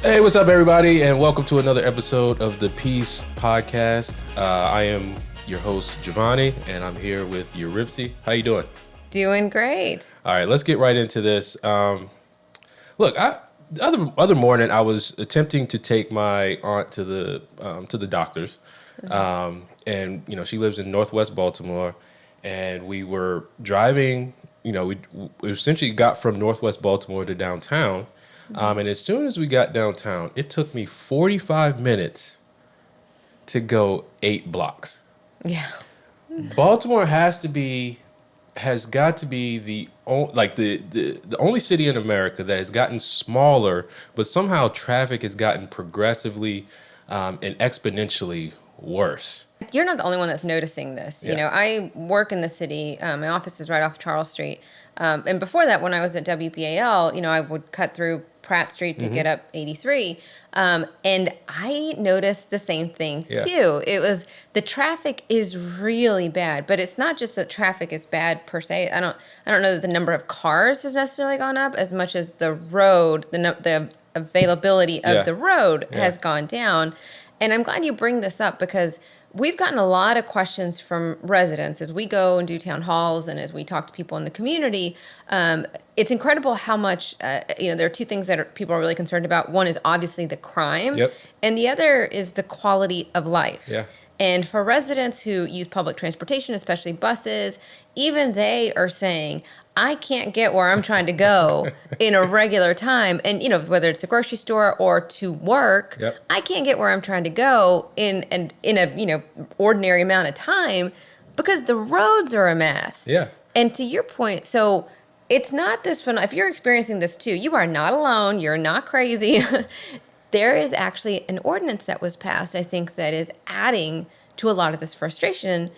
Hey, what's up, everybody, and welcome to another episode of the P.e.a.c.e podcast. I am your host, Jovani, and I'm here with Yuripzy. How you doing? Doing great. All right, let's get right into this. Look, the other morning, I was attempting to take my aunt to the doctor's, and she lives in Northwest Baltimore, and we were driving. We essentially got from Northwest Baltimore to downtown. And as soon as we got downtown, it took me 45 minutes to go 8 blocks. Yeah. Baltimore has got to be the only city in America that has gotten smaller, but somehow traffic has gotten progressively and exponentially worse. You're not the only one that's noticing this. Yeah. I work in the city. My office is right off Charles Street. And before that, when I was at WPAL, I would cut through Pratt Street to get up 83. And I noticed the same thing too. It was, the traffic is really bad, but it's not just that traffic is bad per se. I don't know that the number of cars has necessarily gone up as much as the road, the availability of the road has gone down. And I'm glad you bring this up because we've gotten a lot of questions from residents as we go and do town halls and as we talk to people in the community. It's incredible how much, there are two things that people are really concerned about. One is obviously the crime, and the other is the quality of life. Yeah. And for residents who use public transportation, especially buses, even they are saying, I can't get where I'm trying to go in a regular time. And, whether it's the grocery store or to work, I can't get where I'm trying to go in a ordinary amount of time because the roads are a mess. Yeah. And to your point, so it's not this fun. If you're experiencing this too, you are not alone. You're not crazy. There is actually an ordinance that was passed, I think, that is adding to a lot of this frustration.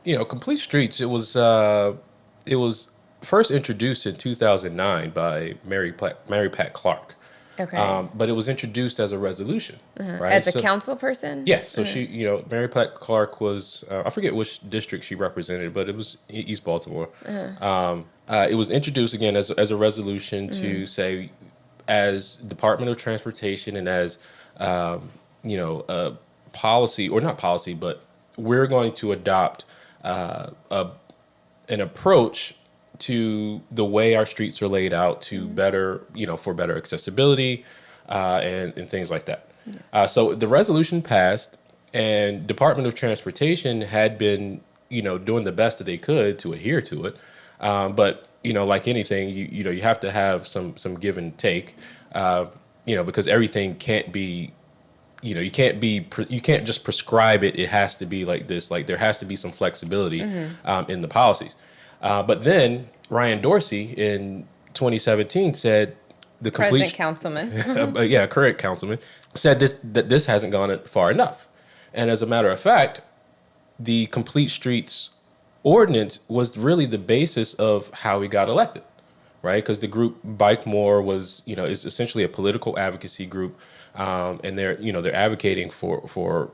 Complete Streets, it was first introduced in 2009 by Mary Pat Clark. Okay. But it was introduced as a resolution, right? As a council person? Yeah. So she, Mary Pat Clark was, I forget which district she represented, but it was East Baltimore. It was introduced again as a resolution to say, as Department of Transportation and as, a policy, or not policy, but we're going to adopt an approach to the way our streets are laid out to better, for better accessibility and things like that. So the resolution passed, and Department of Transportation had been, doing the best that they could to adhere to it. But, like anything, you have to have some give and take, because everything can't be, you can't just prescribe it. It has to be like this. Like there has to be some flexibility in the policies. But then Ryan Dorsey in 2017 said the President councilman. current councilman said that this hasn't gone far enough. And as a matter of fact, the Complete Streets ordinance was really the basis of how he got elected, right? Because the group Baltimore was, is essentially a political advocacy group, and they're advocating for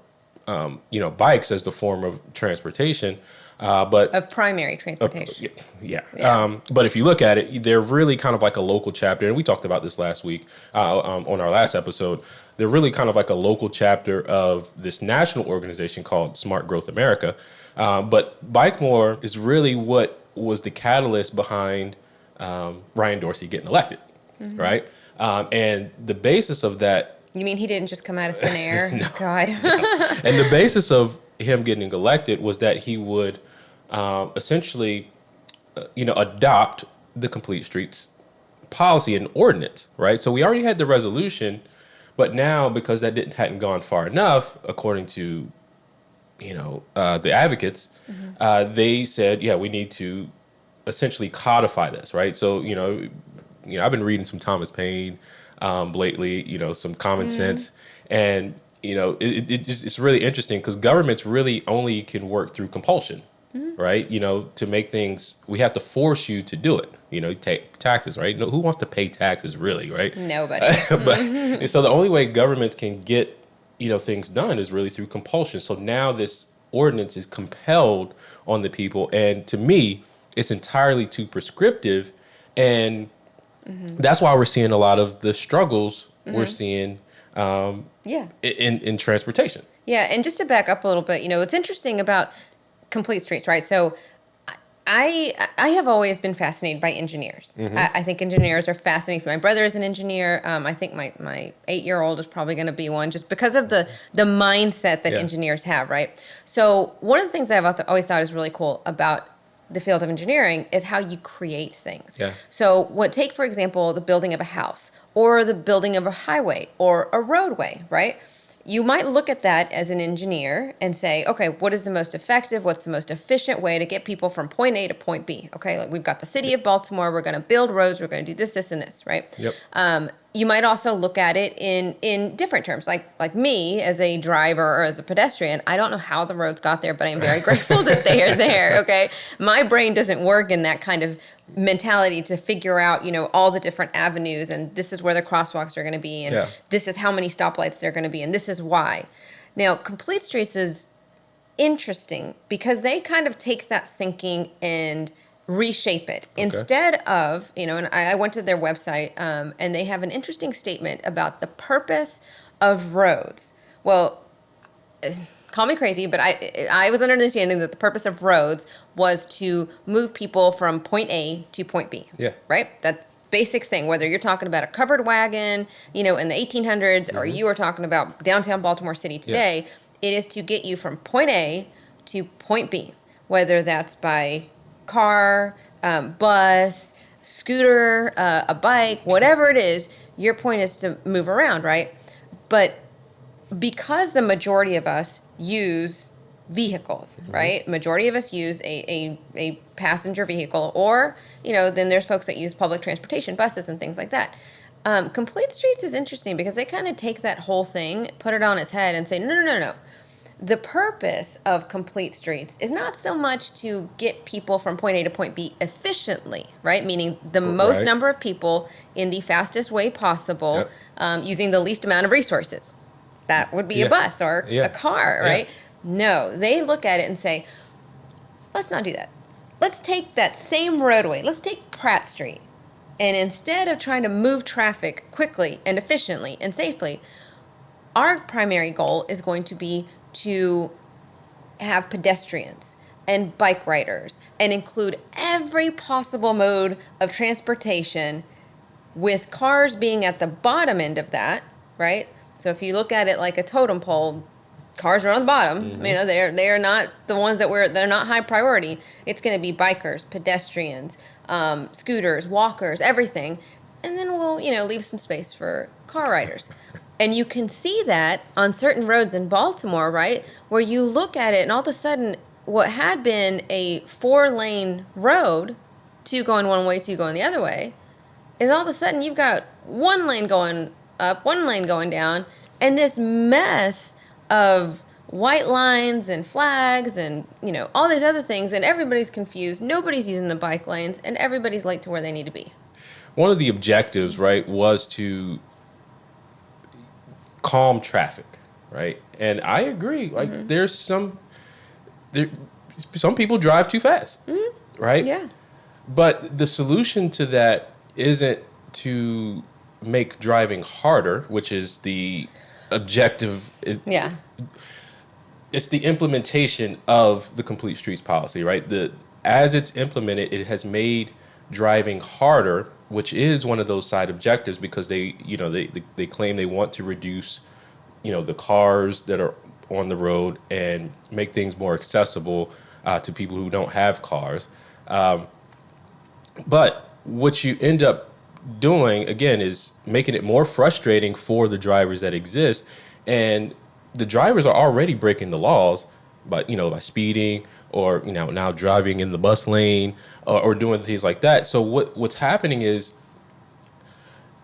bikes as the form of transportation. But of primary transportation. But if you look at it, they're really kind of like a local chapter. And we talked about this last week on our last episode. They're really kind of like a local chapter of this national organization called Smart Growth America. But Baltimore is really what was the catalyst behind Ryan Dorsey getting elected, right? And the basis of that. You mean he didn't just come out of thin air? No, God. No. And the basis of him getting elected was that he would essentially, adopt the Complete Streets policy and ordinance, right? So we already had the resolution, but now because that hadn't gone far enough, according to, the advocates, they said, we need to essentially codify this, right? So, I've been reading some Thomas Paine lately, some common sense, and it's really interesting because governments really only can work through compulsion, right? To make things, we have to force you to do it. Take taxes, right? Who wants to pay taxes, really, right? Nobody. And so the only way governments can get things done is really through compulsion. So now this ordinance is compelled on the people, and to me, it's entirely too prescriptive, and that's why we're seeing a lot of the struggles we're seeing in transportation. Yeah, and just to back up a little bit, what's interesting about complete streets, right? So I have always been fascinated by engineers. I think engineers are fascinating. My brother is an engineer. I think my 8-year-old is probably going to be one, just because of the mindset that engineers have, right? So one of the things that I've always thought is really cool about the field of engineering is how you create things. Yeah. So take, for example, the building of a house or the building of a highway or a roadway, right? You might look at that as an engineer and say, okay, what is the most effective, what's the most efficient way to get people from point A to point B? Okay, like we've got the city of Baltimore, we're going to build roads, we're going to do this, this, and this, right? Yep. You might also look at it in different terms. Like me as a driver or as a pedestrian, I don't know how the roads got there, but I am very grateful that they are there, okay? My brain doesn't work in that kind of mentality to figure out, all the different avenues, and this is where the crosswalks are going to be, and this is how many stoplights they're going to be, and this is why. Now, Complete Streets is interesting because they kind of take that thinking and reshape it. Okay. Instead of, and I went to their website, and they have an interesting statement about the purpose of roads. Well, call me crazy, but I was under the understanding that the purpose of roads was to move people from point A to point B. Yeah. Right? That's basic thing, whether you're talking about a covered wagon, in the 1800s, or you are talking about downtown Baltimore City today, it is to get you from point A to point B, whether that's by car, bus, scooter, a bike, whatever it is, your point is to move around, right? But because the majority of us use vehicles, right? Majority of us use a passenger vehicle, or, then there's folks that use public transportation, buses and things like that. Complete Streets is interesting because they kind of take that whole thing, put it on its head and say, no. The purpose of Complete Streets is not so much to get people from point A to point B efficiently, right? Meaning the most number of people in the fastest way possible, using the least amount of resources. That would be a bus or a car, right? Yeah. No, they look at it and say, let's not do that. Let's take that same roadway. Let's take Pratt Street. And instead of trying to move traffic quickly and efficiently and safely, our primary goal is going to be to have pedestrians and bike riders and include every possible mode of transportation, with cars being at the bottom end of that, right? So if you look at it like a totem pole, cars are on the bottom. They are not the ones they're not high priority. It's going to be bikers, pedestrians, scooters, walkers, everything. And then we'll, leave some space for car riders. And you can see that on certain roads in Baltimore, right? Where you look at it and all of a sudden what had been a 4-lane road, 2 going one way, 2 going the other way, is all of a sudden you've got 1 lane going up, 1 lane going down, and this mess of white lines and flags and, all these other things, and everybody's confused. Nobody's using the bike lanes, and everybody's late to where they need to be. One of the objectives, right, was to calm traffic, right? And I agree. Like, there's some people drive too fast, right? Yeah. But the solution to that isn't to make driving harder, which is the objective. It's the implementation of the Complete Streets policy, right? As it's implemented, it has made driving harder, which is one of those side objectives, because they claim they want to reduce, the cars that are on the road and make things more accessible to people who don't have cars. But what you end up doing, again, is making it more frustrating for the drivers that exist. And the drivers are already breaking the laws by speeding, or, now driving in the bus lane, or doing things like that. So what's happening is,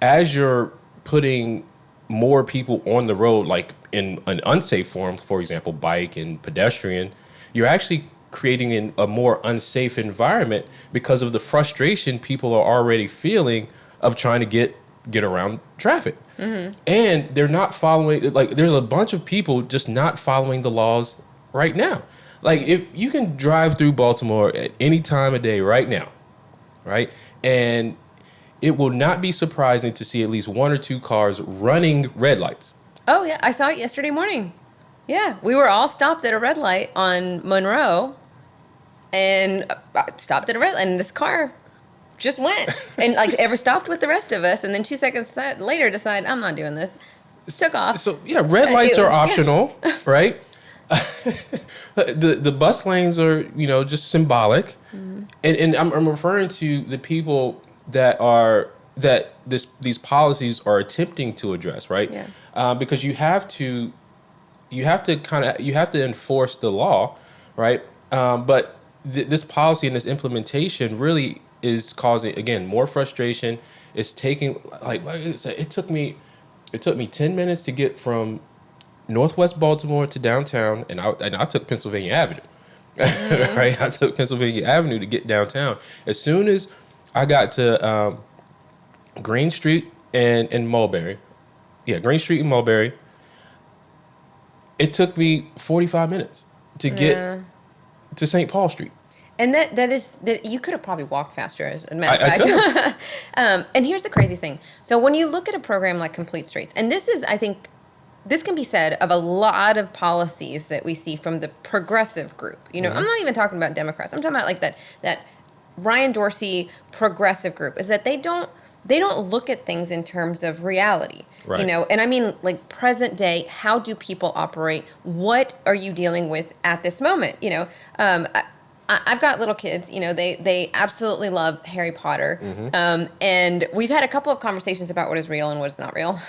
as you're putting more people on the road, like in an unsafe form, for example, bike and pedestrian, you're actually creating a more unsafe environment because of the frustration people are already feeling of trying to get around traffic. And they're not following, there's a bunch of people just not following the laws right now. Like, if you can drive through Baltimore at any time of day right now, right? And it will not be surprising to see at least 1 or 2 cars running red lights. Oh, yeah. I saw it yesterday morning. Yeah. We were all stopped at a red light on Monroe and stopped at a red light, and this car just went and like ever stopped with the rest of us. And then 2 seconds later decided, I'm not doing this. Took off. So yeah, red lights are optional, right? The bus lanes are, just symbolic. And I'm referring to the people that these policies are attempting to address, right? Yeah. Because you have to enforce the law, right? But this policy and this implementation really is causing, again, more frustration. It's taking, like I said, it took me 10 minutes to get from Northwest Baltimore to downtown, and I took Pennsylvania Avenue. Right? I took Pennsylvania Avenue to get downtown. As soon as I got to Green Street and Mulberry, Green Street and Mulberry, it took me 45 minutes to get to St. Paul Street. And that you could have probably walked faster, as a matter of fact. And here's the crazy thing. So when you look at a program like Complete Streets, and this is, I think, this can be said of a lot of policies that we see from the progressive group. I'm not even talking about Democrats. I'm talking about like that Ryan Dorsey progressive group, is that they don't look at things in terms of reality. Right. And I mean like present day, how do people operate? What are you dealing with at this moment? I've got little kids, they absolutely love Harry Potter. And we've had a couple of conversations about what is real and what is not real.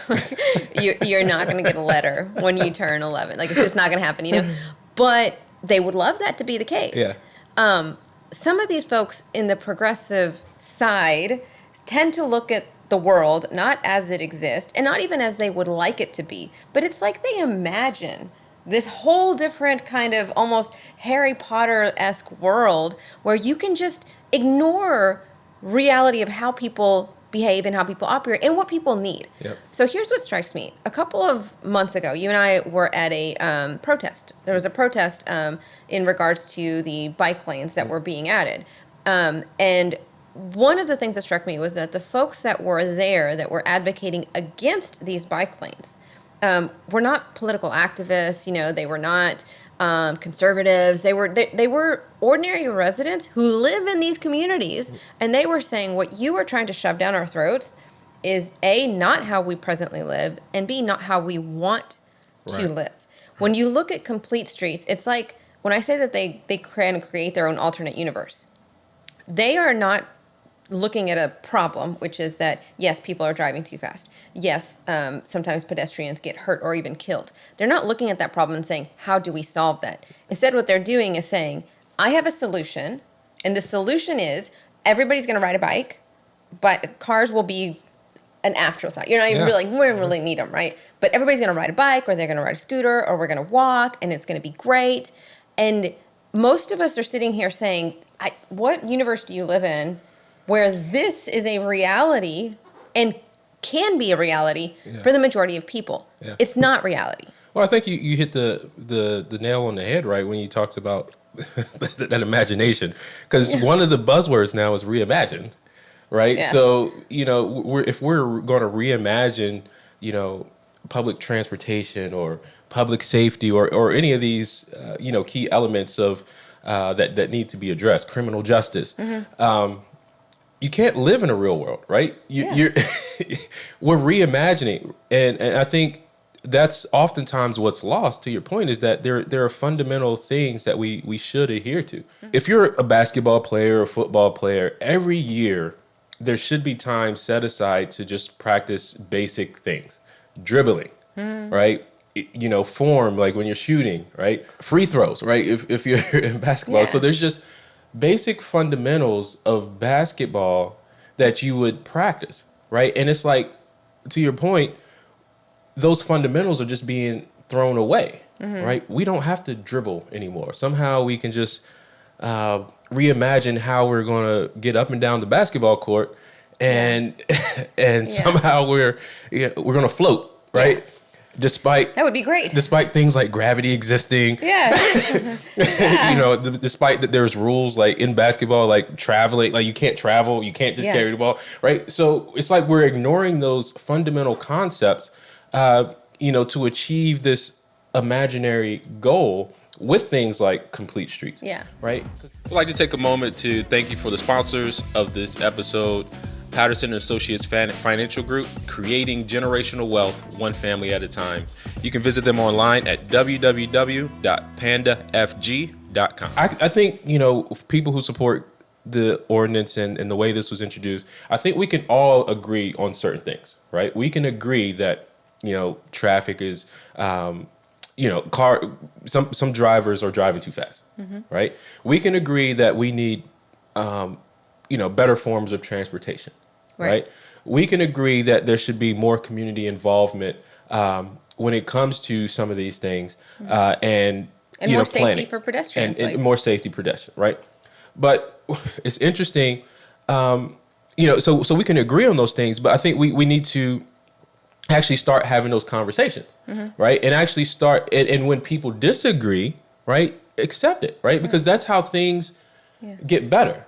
You're not going to get a letter when you turn 11. Like, it's just not going to happen, But they would love that to be the case. Yeah. Some of these folks in the progressive side tend to look at the world not as it exists and not even as they would like it to be, but it's like they imagine this whole different kind of almost Harry Potter-esque world where you can just ignore reality of how people behave and how people operate and what people need. Yep. So here's what strikes me. A couple of months ago, you and I were at a protest. There was a protest in regards to the bike lanes that were being added. And one of the things that struck me was that the folks that were there that were advocating against these bike lanes were not political activists. They were not conservatives. They were ordinary residents who live in these communities, and they were saying what you are trying to shove down our throats is A, not how we presently live, and B, not how we want to live. When you look at Complete Streets, it's like when I say that they can create their own alternate universe. They are not looking at a problem, which is that, yes, people are driving too fast. Yes, sometimes pedestrians get hurt or even killed. They're not looking at that problem and saying, how do we solve that? Instead, what they're doing is saying, I have a solution, and the solution is everybody's going to ride a bike, but cars will be an afterthought. You're not even we don't really need them, right? But everybody's going to ride a bike, or they're going to ride a scooter, or we're going to walk, and it's going to be great. And most of us are sitting here saying, what universe do you live in where this is a reality and can be a reality for the majority of people? Yeah. It's not reality. Well, I think you hit the nail on the head, right, when you talked about that imagination. Because one of the buzzwords now is reimagine, right? Yes. So, if we're going to reimagine, public transportation or public safety or any of these, key elements of that need to be addressed, criminal justice, you can't live in a real world, right? We're reimagining, and I think that's oftentimes what's lost. To your point, is that there are fundamental things that we should adhere to. If you're a basketball player or a football player, every year there should be time set aside to just practice basic things, dribbling, right? Form, like when you're shooting, right? Free throws, right? If you're in basketball, so there's just basic fundamentals of basketball that you would practice, right? And it's like, to your point, those fundamentals are just being thrown away, right? We don't have to dribble anymore. Somehow we can just reimagine how we're going to get up and down the basketball court, and somehow we're going to float, right? Yeah. That would be great. Despite things like gravity existing. Yeah. Despite that there's rules like in basketball, like traveling, like you can't travel, you can't just carry the ball, right? So it's like we're ignoring those fundamental concepts to achieve this imaginary goal with things like complete streets. Yeah. Right? I'd like to take a moment to thank you for the sponsors of this episode. Patterson and Associates Financial Group, creating generational wealth one family at a time. You can visit them online at www.pandafg.com. I think, people who support the ordinance and the way this was introduced, I think we can all agree on certain things, right? We can agree that, traffic is, some drivers are driving too fast, right? We can agree that we need, better forms of transportation. Right. We can agree that there should be more community involvement when it comes to some of these things, and more safety planning for pedestrians, and more safety pedestrians, right? But it's interesting, so we can agree on those things, but I think we need to actually start having those conversations, right? And actually start, and when people disagree, right, accept it, right? Because that's how things get better.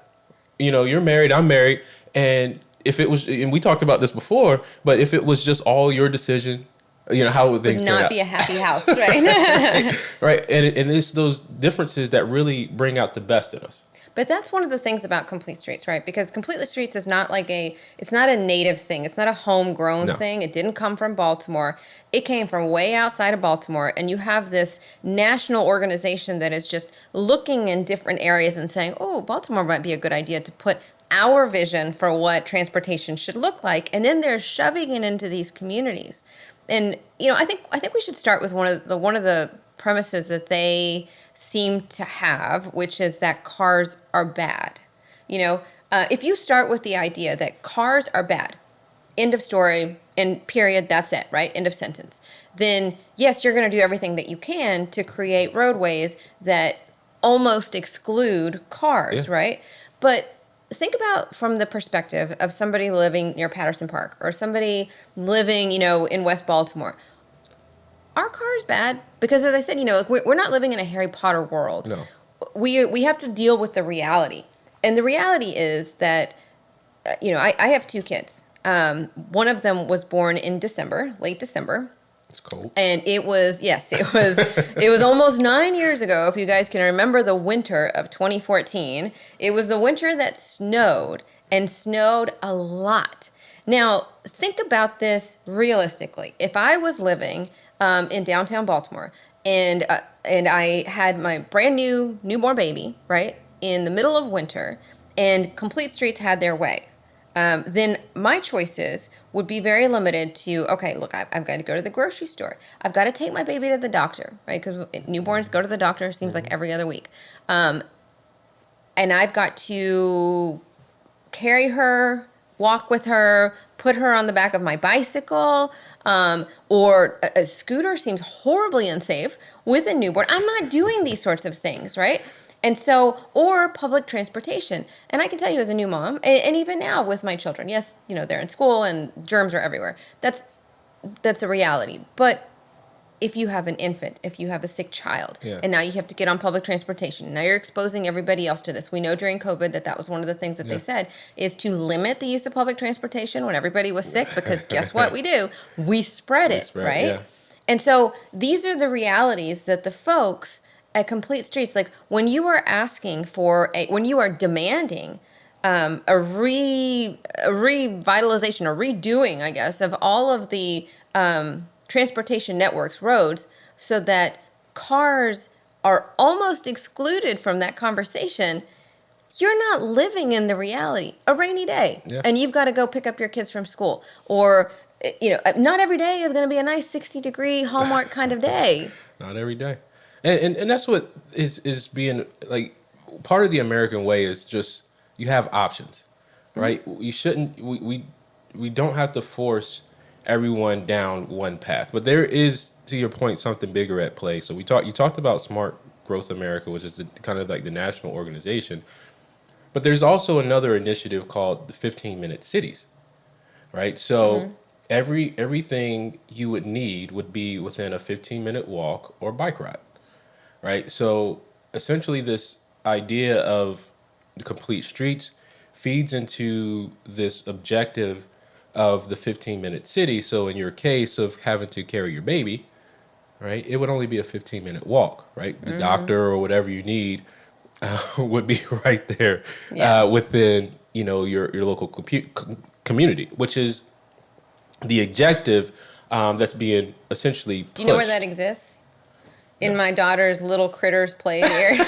You're married, I'm married, and if it was, and we talked about this before, but if it was just all your decision, how would things turn out? Would not be a happy house, right? Right. And it's those differences that really bring out the best in us. But that's one of the things about Complete Streets, right? Because Complete Streets is not it's not a native thing. It's not a homegrown thing. It didn't come from Baltimore. It came from way outside of Baltimore. And you have this national organization that is just looking in different areas and saying, oh, Baltimore might be a good idea to put our vision for what transportation should look like. And then they're shoving it into these communities. And, I think we should start with one of the premises that they seem to have, which is that cars are bad. If you start with the idea that cars are bad, end of story, and period, that's it, right? End of sentence. Then, yes, you're going to do everything that you can to create roadways that almost exclude cars, right? But think about from the perspective of somebody living near Patterson Park or somebody living, in West Baltimore. Are cars bad? Because as I said, we're not living in a Harry Potter world. No. We have to deal with the reality. And the reality is that, I have two kids. One of them was born in December, late December. It's cold. And it was it was almost 9 years ago, if you guys can remember the winter of 2014. It was the winter that snowed, and snowed a lot. Now, think about this realistically. If I was living in downtown Baltimore and I had my brand new newborn baby, right, in the middle of winter, and Complete Streets had their way, then my choices would be very limited to, okay, look, I've got to go to the grocery store. I've got to take my baby to the doctor, right? Because newborns go to the doctor, seems like every other week. And I've got to carry her, walk with her, put her on the back of my bicycle, or a scooter seems horribly unsafe with a newborn. I'm not doing these sorts of things, right? And so, or public transportation. And I can tell you as a new mom, and even now with my children, yes, they're in school and germs are everywhere. That's a reality. But if you have an infant, if you have a sick child, and now you have to get on public transportation, now you're exposing everybody else to this. We know during COVID that was one of the things that they said is to limit the use of public transportation when everybody was sick, because guess what we do? We spread it, right? Yeah. And so these are the realities that the folks at Complete Streets, like when you are asking for when you are demanding a revitalization or redoing, I guess, of all of the transportation networks, roads, so that cars are almost excluded from that conversation, you're not living in the reality. A rainy day, and you've got to go pick up your kids from school, or not every day is going to be a nice 60-degree Hallmark kind of day. Not every day. And that's what is being, like, part of the American way is just you have options, right? You shouldn't, we don't have to force everyone down one path, but there is, to your point, something bigger at play. So you talked about Smart Growth America, which is kind of like the national organization, but there's also another initiative called the 15-minute cities, right? So everything you would need would be within a 15-minute walk or bike ride. Right. So essentially this idea of the Complete Streets feeds into this objective of the 15-minute city. So in your case of having to carry your baby, right, it would only be a 15-minute walk, right? The doctor or whatever you need would be right there within, your local community, which is the objective that's being essentially pushed. Do you know where that exists? In my daughter's little critters play area.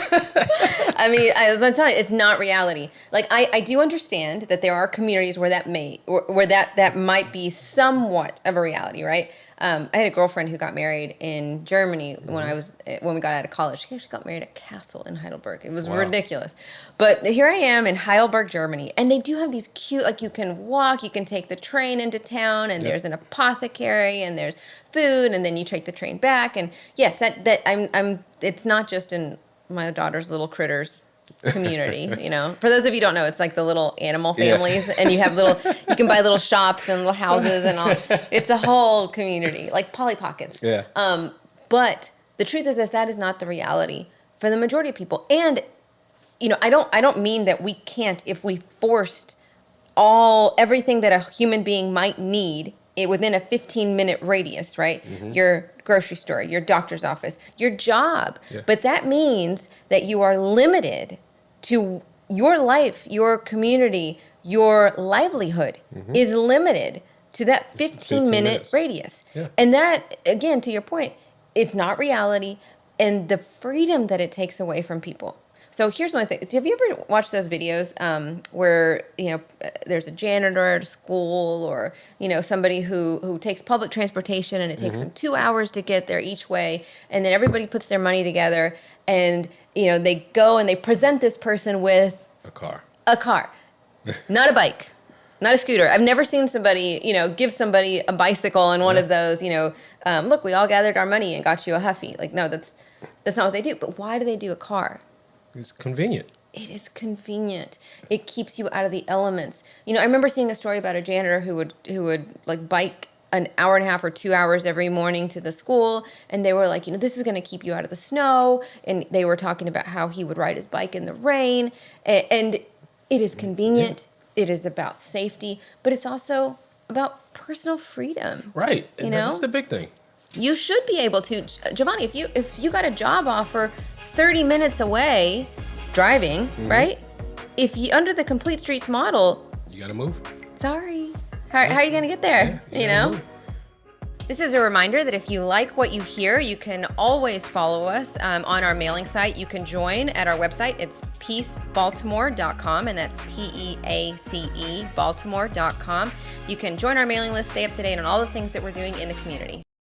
I mean, as I'm telling you, it's not reality. Like, I do understand that there are communities where that might be somewhat of a reality, right? I had a girlfriend who got married in Germany when we got out of college. She actually got married at a castle in Heidelberg. It was ridiculous. But here I am in Heidelberg, Germany, and they do have these cute, like, you can walk, you can take the train into town, and there's an apothecary, and there's food, and then you take the train back. And yes, it's not just in my daughter's little critters community, For those of you who don't know, it's like the little animal families, and you can buy little shops and little houses and all. It's a whole community, like Polly Pockets. Yeah. But the truth is that is not the reality for the majority of people. And, I don't mean that we can't, if we forced everything that a human being might need within a 15-minute radius, right? Mm-hmm. Your grocery store, your doctor's office, your job. Yeah. But that means that you are limited to your life, your community, your livelihood is limited to that 15-minute radius. Yeah. And that, again, to your point, is not reality, and the freedom that it takes away from people. So here's one thing. Have you ever watched those videos where, there's a janitor at a school, or, somebody who takes public transportation, and it takes them 2 hours to get there each way, and then everybody puts their money together, and, they go and they present this person with a car, not a bike, not a scooter. I've never seen somebody, give somebody a bicycle and one of those, look, we all gathered our money and got you a Huffy. Like, no, that's not what they do. But why do they do a car? It's convenient. It is convenient. It keeps you out of the elements. I remember seeing a story about a janitor who would like bike an hour and a half or 2 hours every morning to the school, and they were like, this is going to keep you out of the snow, and they were talking about how he would ride his bike in the rain, and it is convenient. Yeah. It is about safety, but it's also about personal freedom. Right. And that's the big thing. You should be able to, Jovani, if you got a job offer 30 minutes away driving, right? If you under the complete streets model, you got to move. Sorry. How are you going to get there? Move. This is a reminder that if you like what you hear, you can always follow us on our mailing site. You can join at our website. It's peacebaltimore.com, and that's p.e.a.c.e. Baltimore.com. You can join our mailing list, stay up to date on all the things that we're doing in the community.